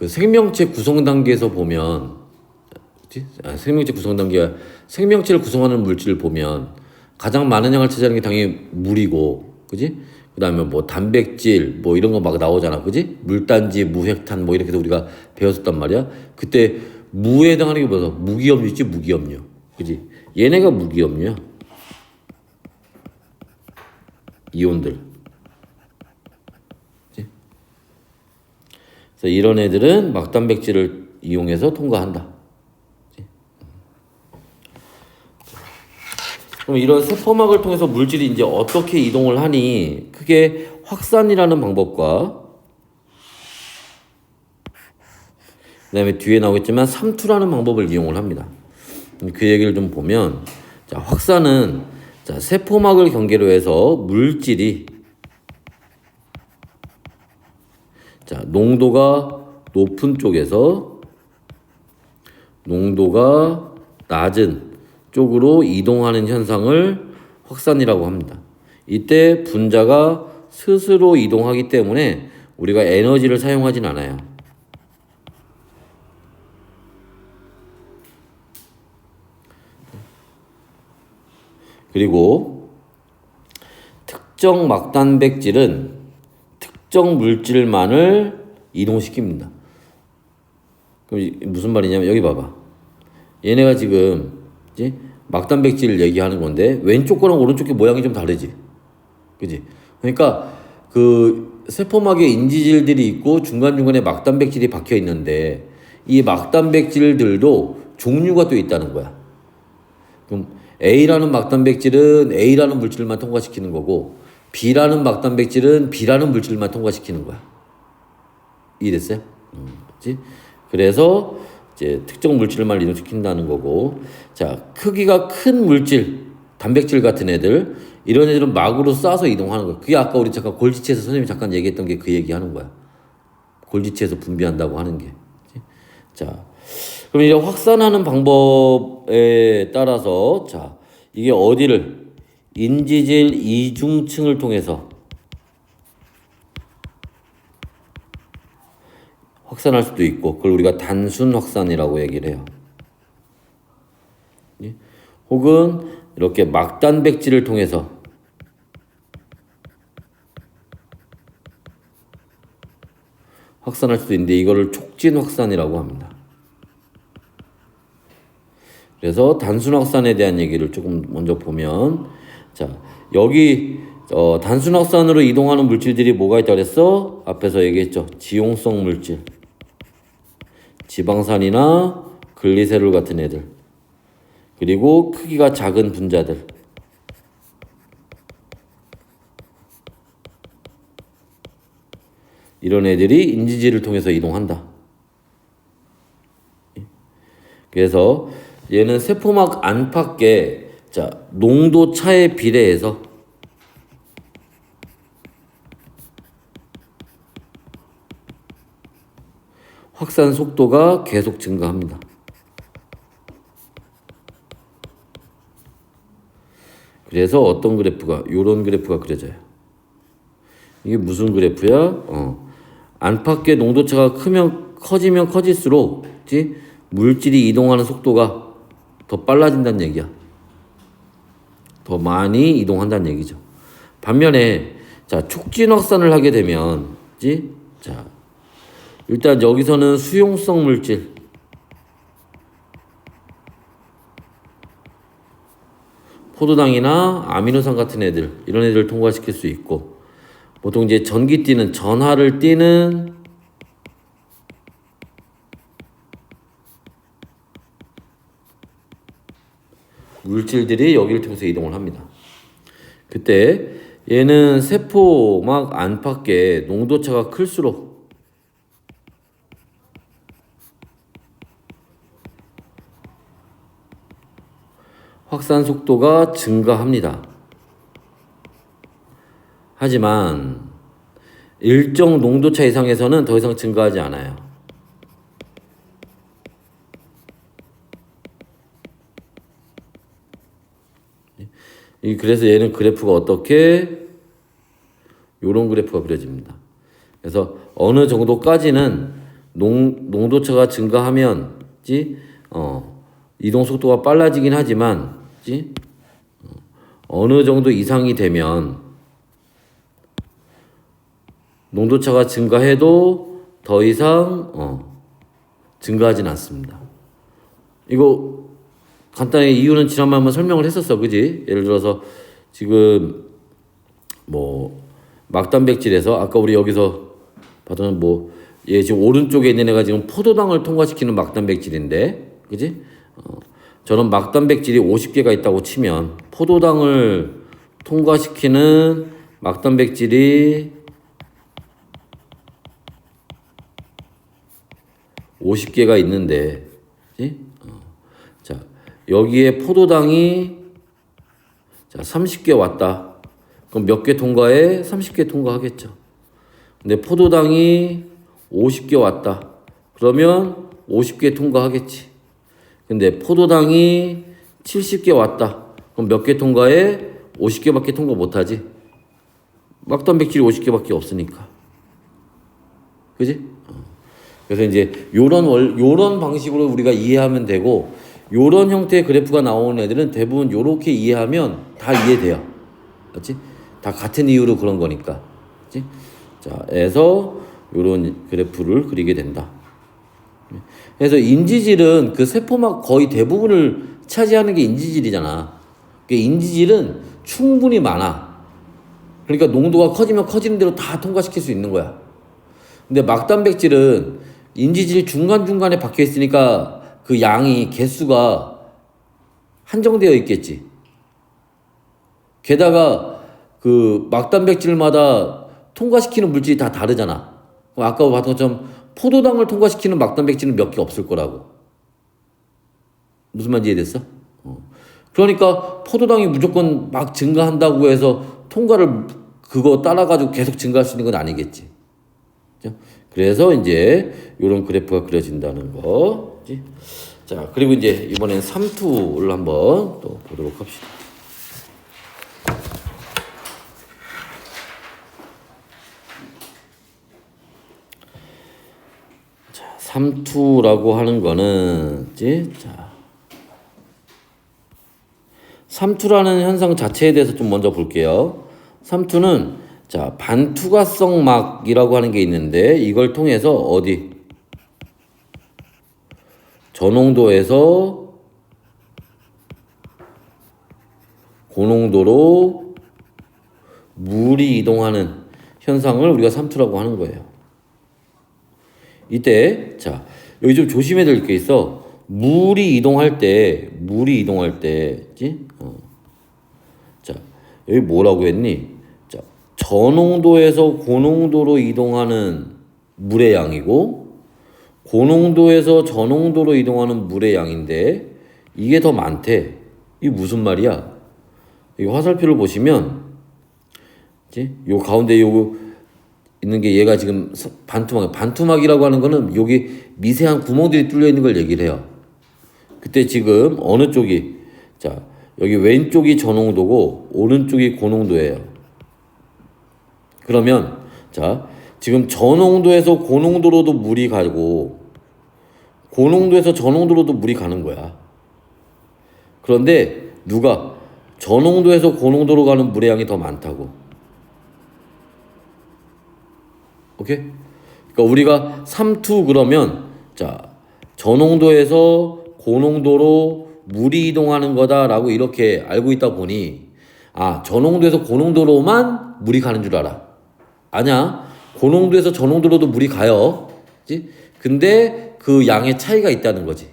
생명체 구성 단계에서 보면 생명체 구성 단계가 생명체를 구성하는 물질을 보면 가장 많은 양을 차지하는 게 당연히 물이고, 그지? 그다음에 뭐 단백질 뭐 이런 거 막 나오잖아, 그지? 물단지, 무핵탄 뭐 이렇게 해서 우리가 배웠었단 말이야. 그때 무에 해당하는 게 뭐야? 무기염류 있지, 무기염류, 그지? 얘네가 무기염류야. 이온들. 그치? 그래서 그래서 이런 애들은 막단백질을 이용해서 통과한다. 그럼 이런 세포막을 통해서 물질이 이제 어떻게 이동을 하니? 크게 확산이라는 방법과 그다음에 뒤에 나오겠지만 삼투라는 방법을 이용을 합니다. 그 얘기를 좀 보면, 자, 확산은 자, 세포막을 경계로 해서 물질이 자, 농도가 높은 쪽에서 농도가 낮은 쪽으로 이동하는 현상을 확산이라고 합니다. 이때 분자가 스스로 이동하기 때문에 우리가 에너지를 사용하진 않아요. 그리고 특정 막단백질은 특정 물질만을 이동시킵니다. 그럼 무슨 말이냐면 여기 봐봐. 얘네가 지금 막단백질 얘기하는 건데 왼쪽 거랑 오른쪽 게 모양이 좀 다르지. 그지? 그러니까 그 세포막에 인지질들이 있고 중간중간에 막단백질이 박혀 있는데 이 막단백질들도 종류가 또 있다는 거야. 그럼 A라는 막단백질은 A라는 물질만 통과시키는 거고 B라는 막단백질은 B라는 물질만 통과시키는 거야. 이해됐어요? 그렇지? 그래서 이제 특정 물질만 이동시킨다는 거고, 자, 크기가 큰 물질, 단백질 같은 애들, 이런 애들은 막으로 쏴서 이동하는 거야. 그게 아까 우리 잠깐 골지체에서 선생님이 잠깐 얘기했던 게 그 얘기하는 거야. 골지체에서 분비한다고 하는 게. 그치? 자, 그럼 이제 확산하는 방법에 따라서, 자, 이게 어디를 인지질 이중층을 통해서 확산할 수도 있고, 그걸 우리가 단순 확산이라고 얘기를 해요. 혹은 이렇게 막단백질을 통해서 확산할 수도 있는데 이거를 촉진 확산이라고 합니다. 그래서 단순 확산에 대한 얘기를 조금 먼저 보면, 자, 여기 단순 확산으로 이동하는 물질들이 뭐가 있다고 그랬어? 앞에서 얘기했죠. 지용성 물질, 지방산이나 글리세롤 같은 애들, 그리고 크기가 작은 분자들, 이런 애들이 인지질을 통해서 이동한다. 그래서 얘는 세포막 안팎에 자, 농도 차에 비례해서 확산 속도가 계속 증가합니다. 그래서 어떤 그래프가, 요런 그래프가 그려져요. 이게 무슨 그래프야? 안팎의 농도차가 커지면 커질수록, 그치? 물질이 이동하는 속도가 더 빨라진다는 얘기야. 더 많이 이동한다는 얘기죠. 반면에, 자, 촉진 확산을 하게 되면, 그치? 자, 일단 여기서는 수용성 물질, 포도당이나 아미노산 같은 애들, 이런 애들을 통과시킬 수 있고, 보통 이제 전기 띠는, 전하를 띠는 물질들이 여기를 통해서 이동을 합니다. 그때 얘는 세포막 안팎의 농도차가 클수록 확산 속도가 증가합니다. 하지만 일정 농도차 이상에서는 더 이상 증가하지 않아요. 그래서 얘는 그래프가 어떻게 요런 그래프가 그려집니다. 그래서 어느 정도까지는 농도차가 증가하면 이동 속도가 빨라지긴 하지만 어느 정도 이상이 되면 농도차가 증가해도 더 이상 증가하진 않습니다. 이거 간단히 이유는 지난번에 한번 설명을 했었어, 그지? 예를 들어서 지금 뭐 막단백질에서 아까 우리 여기서 봤던 뭐 얘 지금 오른쪽에 있는 애가 지금 포도당을 통과시키는 막단백질인데, 그지? 저런 막단백질이 50개가 있다고 치면 포도당을 통과시키는 막단백질이 50개가 있는데, 그지? 자, 여기에 포도당이 자, 30개 왔다. 그럼 몇 개 통과해? 30개 통과하겠죠. 근데 포도당이 50개 왔다. 그러면 50개 통과하겠지. 근데 포도당이 70개 왔다. 그럼 몇 개 통과해? 50개밖에 통과 못하지. 막단백질이 50개밖에 없으니까. 그지? 그래서 이제 요런 방식으로 우리가 이해하면 되고, 요런 형태의 그래프가 나오는 애들은 대부분 요렇게 이해하면 다 이해돼요. 맞지? 다 같은 이유로 그런 거니까. 그치? 자, 그래서 요런 그래프를 그리게 된다. 그래서 인지질은 그 세포막 거의 대부분을 차지하는 게 인지질이잖아. 인지질은 충분히 많아. 그러니까 농도가 커지면 커지는 대로 다 통과시킬 수 있는 거야. 근데 막단백질은 인지질 중간중간에 박혀 있으니까 그 양이 개수가 한정되어 있겠지. 게다가 그 막단백질마다 통과시키는 물질이 다 다르잖아. 아까 봤던 것처럼 포도당을 통과시키는 막단백질은 몇 개 없을 거라고. 무슨 말인지 이해됐어? 그러니까 포도당이 무조건 막 증가한다고 해서 통과를 그거 따라가지고 계속 증가할 수 있는 건 아니겠지. 그래서 이제 이런 그래프가 그려진다는 거. 자, 그리고 이제 이번엔 삼투를 한번 또 보도록 합시다. 자, 삼투라고 하는 거는 자, 삼투라는 현상 자체에 대해서 좀 먼저 볼게요. 삼투는 자, 반투과성 막이라고 하는 게 있는데 이걸 통해서 어디 저농도에서 고농도로 물이 이동하는 현상을 우리가 삼투라고 하는 거예요. 이때 자, 여기 좀 조심해야 될 게 있어. 물이 이동할 때 자, 여기 뭐라고 했니? 자, 저농도에서 고농도로 이동하는 물의 양이고 고농도에서 저농도로 이동하는 물의 양인데 이게 더 많대. 이게 무슨 말이야? 이 화살표를 보시면 요 가운데 요 있는 게 얘가 지금 반투막이라고 하는 거는 여기 미세한 구멍들이 뚫려 있는 걸 얘기를 해요. 그때 지금 어느 쪽이 자, 여기 왼쪽이 저농도고 오른쪽이 고농도예요. 그러면 자, 지금 저농도에서 고농도로도 물이 가고 고농도에서 저농도로도 물이 가는 거야. 그런데 누가 저농도에서 고농도로 가는 물의 양이 더 많다고. 오케이? 그러니까 우리가 삼투 그러면 자, 저농도에서 고농도로 물이 이동하는 거다라고 이렇게 알고 있다 보니 아, 저농도에서 고농도로만 물이 가는 줄 알아. 아니야. 고농도에서 저농도로도 물이 가요. 그치? 근데 그 양의 차이가 있다는 거지.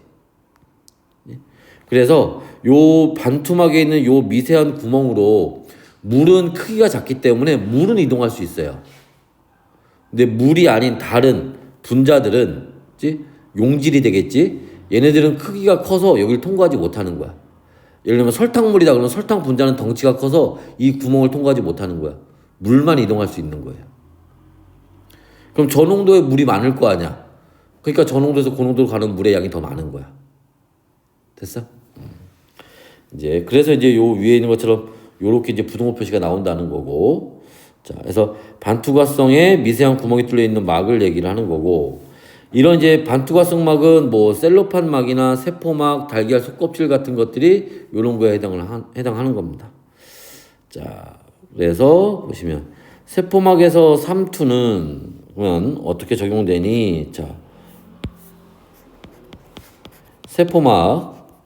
그래서 요 반투막에 있는 요 미세한 구멍으로 물은 크기가 작기 때문에 물은 이동할 수 있어요. 근데 물이 아닌 다른 분자들은 용질이 되겠지. 얘네들은 크기가 커서 여기를 통과하지 못하는 거야. 예를 들면 설탕물이다 그러면 설탕 분자는 덩치가 커서 이 구멍을 통과하지 못하는 거야. 물만 이동할 수 있는 거예요. 그럼 저농도에 물이 많을 거 아니야. 그러니까 저농도에서 고농도로 가는 물의 양이 더 많은 거야. 됐어? 이제 그래서 이제 요 위에 있는 것처럼 요렇게 이제 부등호 표시가 나온다는 거고. 자, 그래서 반투과성에 미세한 구멍이 뚫려 있는 막을 얘기를 하는 거고. 이런 이제 반투과성 막은 뭐 셀로판 막이나 세포막, 달걀 속껍질 같은 것들이 요런 거에 해당하는 겁니다. 자, 그래서 보시면 세포막에서 삼투는 어떻게 적용되니? 자, 세포막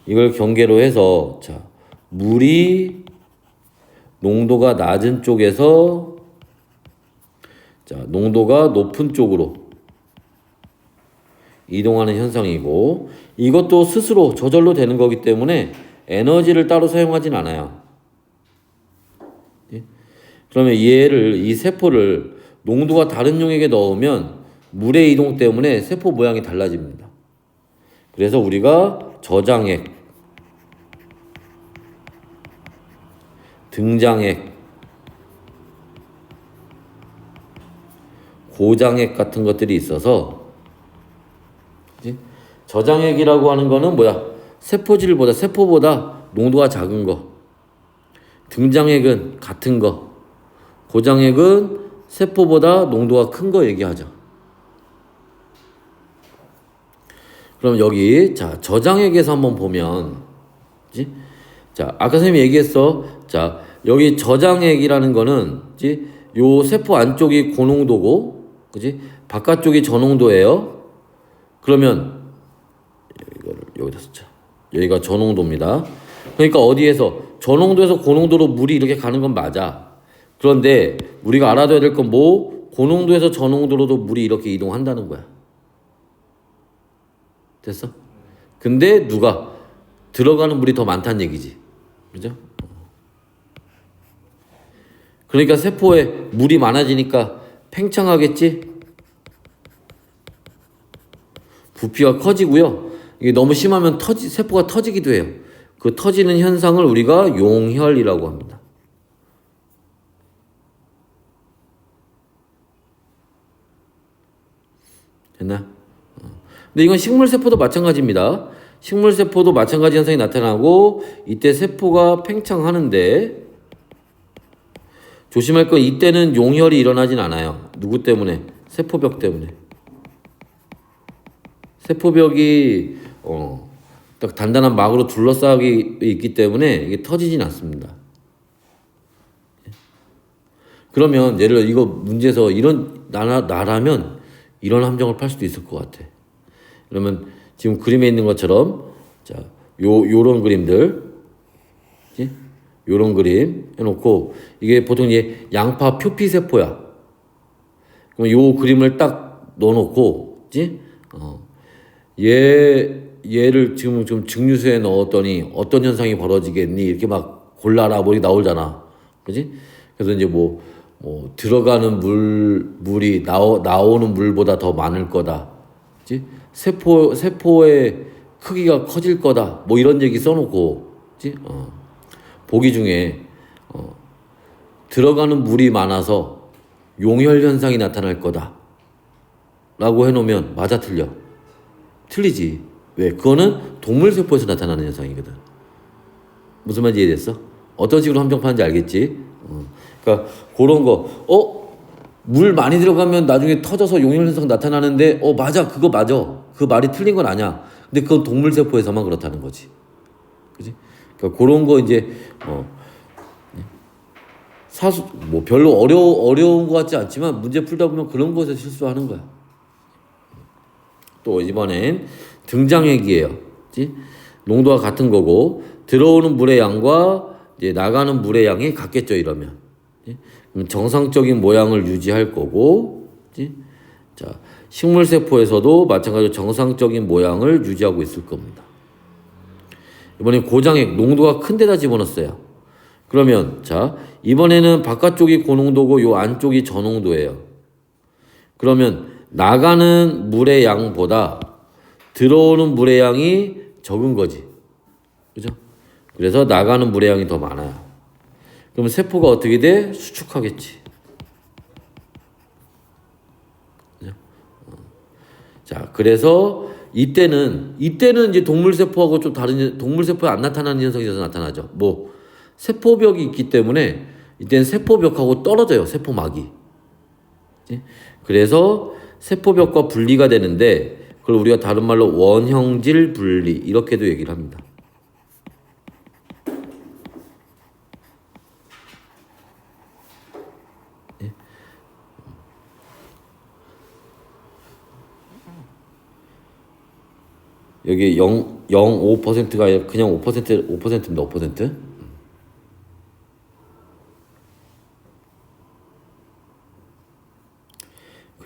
이걸 경계로 해서 자, 물이 농도가 낮은 쪽에서 자, 농도가 높은 쪽으로 이동하는 현상이고, 이것도 스스로 저절로 되는 거기 때문에 에너지를 따로 사용하진 않아요. 예? 그러면 이 세포를 농도가 다른 용액에 넣으면 물의 이동 때문에 세포 모양이 달라집니다. 그래서 우리가 저장액, 등장액, 고장액 같은 것들이 있어서, 그치? 저장액이라고 하는 거는 뭐야? 세포보다 농도가 작은 거. 등장액은 같은 거. 고장액은 세포보다 농도가 큰 거 얘기하죠. 그럼 여기 자 저장액에서 한번 보면, 그치? 자 아까 선생님이 얘기했어. 자 여기 저장액이라는 거는, 그치? 요 세포 안쪽이 고농도고, 그치? 바깥쪽이 저농도예요. 그러면 이거를 여기다 쓰자. 여기가 저농도입니다. 그러니까 어디에서 저농도에서 고농도로 물이 이렇게 가는 건 맞아. 그런데 우리가 알아둬야 될 건 뭐? 고농도에서 저농도로도 물이 이렇게 이동한다는 거야. 됐어? 근데 누가 들어가는 물이 더 많다는 얘기지. 그죠? 그러니까 세포에 물이 많아지니까 팽창하겠지? 부피가 커지고요. 이게 너무 심하면 세포가 터지기도 해요. 그 터지는 현상을 우리가 용혈이라고 합니다. 됐나? 근데 이건 식물세포도 마찬가지입니다. 식물세포도 마찬가지 현상이 나타나고, 이때 세포가 팽창하는데, 조심할 건 이때는 용혈이 일어나진 않아요. 누구 때문에? 세포벽 때문에. 세포벽이 딱 단단한 막으로 둘러싸기 있기 때문에 이게 터지진 않습니다. 그러면 예를 들어 이거 문제에서 이런 나라면 이런 함정을 팔 수도 있을 것 같아. 그러면 지금 그림에 있는 것처럼, 자, 요런 그림들, 그치? 요런 그림 해놓고, 이게 보통 이제 양파 표피세포야. 그럼 요 그림을 딱 넣어놓고, 그치? 얘를 지금 좀 증류수에 넣었더니 어떤 현상이 벌어지겠니? 이렇게 막 골라라, 뭐 이렇게 나오잖아. 그치? 그래서 이제 뭐 들어가는 물이 나오는 물보다 더 많을 거다. 그치? 세포의 크기가 커질 거다. 뭐 이런 얘기 써놓고, 그치? 보기 중에, 들어가는 물이 많아서 용혈 현상이 나타날 거다. 라고 해놓으면 맞아, 틀려? 틀리지. 왜? 그거는 동물세포에서 나타나는 현상이거든. 무슨 말인지 이해됐어? 어떤 식으로 함정 파는지 알겠지? 그러니까 그런 거, 물 많이 들어가면 나중에 터져서 용혈 현상 나타나는데, 맞아, 그거 맞아. 그 말이 틀린 건 아니야. 근데 그건 동물세포에서만 그렇다는 거지. 그지? 그러니까 그런 거 이제, 뭐 별로 어려운 것 같지 않지만 문제 풀다 보면 그런 것에서 실수하는 거야. 또 이번엔 등장액이에요. 그치? 농도가 같은 거고, 들어오는 물의 양과 이제 나가는 물의 양이 같겠죠, 이러면. 그치? 그럼 정상적인 모양을 유지할 거고, 그치? 자, 식물세포에서도 마찬가지로 정상적인 모양을 유지하고 있을 겁니다. 이번엔 고장액, 농도가 큰 데다 집어넣었어요. 그러면, 자, 이번에는 바깥쪽이 고농도고 요 안쪽이 저농도예요. 그러면 나가는 물의 양보다 들어오는 물의 양이 적은 거지. 그죠? 그래서 나가는 물의 양이 더 많아요. 그럼 세포가 어떻게 돼? 수축하겠지. 그죠? 자, 그래서 이때는 이제 동물세포하고 좀 다른, 동물세포에 안 나타나는 현상이 있어서 나타나죠. 뭐, 세포벽이 있기 때문에 이때는 세포벽하고 떨어져요. 세포막이. 그치? 그래서 세포벽과 분리가 되는데, 그걸 우리가 다른 말로 원형질 분리, 이렇게도 얘기를 합니다. 네? 여기 0.05%가 아니라 그냥 5%입니다. 5%.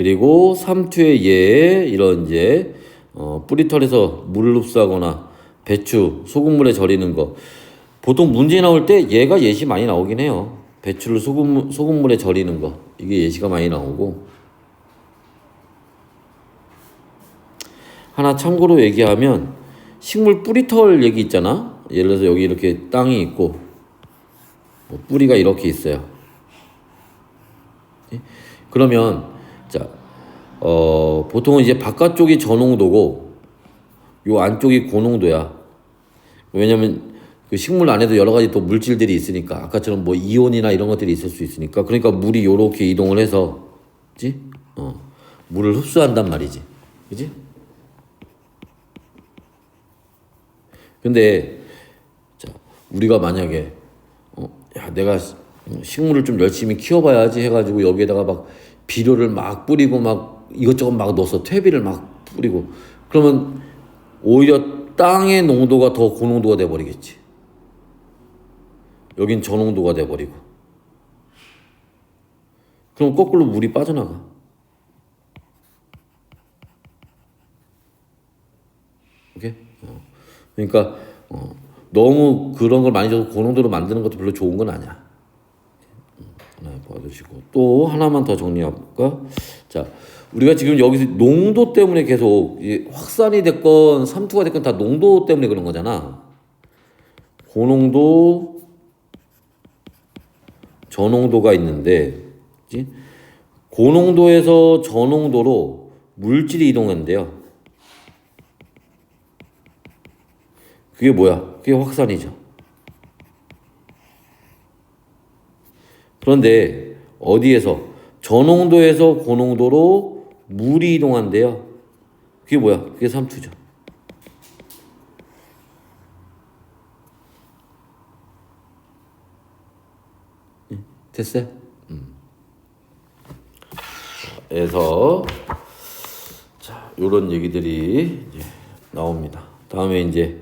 그리고 삼투의 예 이런 이제 뿌리털에서 물을 흡수하거나 배추 소금물에 절이는 거. 보통 문제 나올 때 얘가 예시 많이 나오긴 해요. 배추를 소금물에 절이는 거. 이게 예시가 많이 나오고. 하나 참고로 얘기하면 식물 뿌리털 얘기 있잖아. 예를 들어서 여기 이렇게 땅이 있고 뿌리가 이렇게 있어요. 그러면 자, 보통은 이제 바깥쪽이 저농도고 요 안쪽이 고농도야. 왜냐면 그 식물 안에도 여러 가지 또 물질들이 있으니까 아까처럼 뭐 이온이나 이런 것들이 있을 수 있으니까 그러니까 물이 요렇게 이동을 해서 그지? 물을 흡수한단 말이지. 그지? 근데 자, 우리가 만약에 야, 내가 식물을 좀 열심히 키워봐야지 해가지고 여기에다가 막 비료를 막 뿌리고 막 이것저것 막 넣어서 퇴비를 막 뿌리고 그러면 오히려 땅의 농도가 더 고농도가 돼버리겠지. 여긴 저농도가 돼버리고. 그럼 거꾸로 물이 빠져나가. 오케이? 그러니까 너무 그런 걸 많이 줘서 고농도로 만드는 것도 별로 좋은 건 아니야. 봐주시고 또 하나만 더 정리해볼까? 자, 우리가 지금 여기서 농도 때문에 계속 확산이 됐건 삼투가 됐건 다 농도 때문에 그런 거잖아. 고농도, 저농도가 있는데, 그치? 고농도에서 저농도로 물질이 이동한대요. 그게 뭐야? 그게 확산이죠. 그런데 어디에서 저농도에서 고농도로 물이 이동한대요. 그게 뭐야? 그게 삼투죠. 됐어요? 그래서 자, 요런 얘기들이 이제 나옵니다. 다음에 이제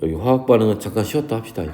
여기 화학 반응은 잠깐 쉬었다 합시다. 이거.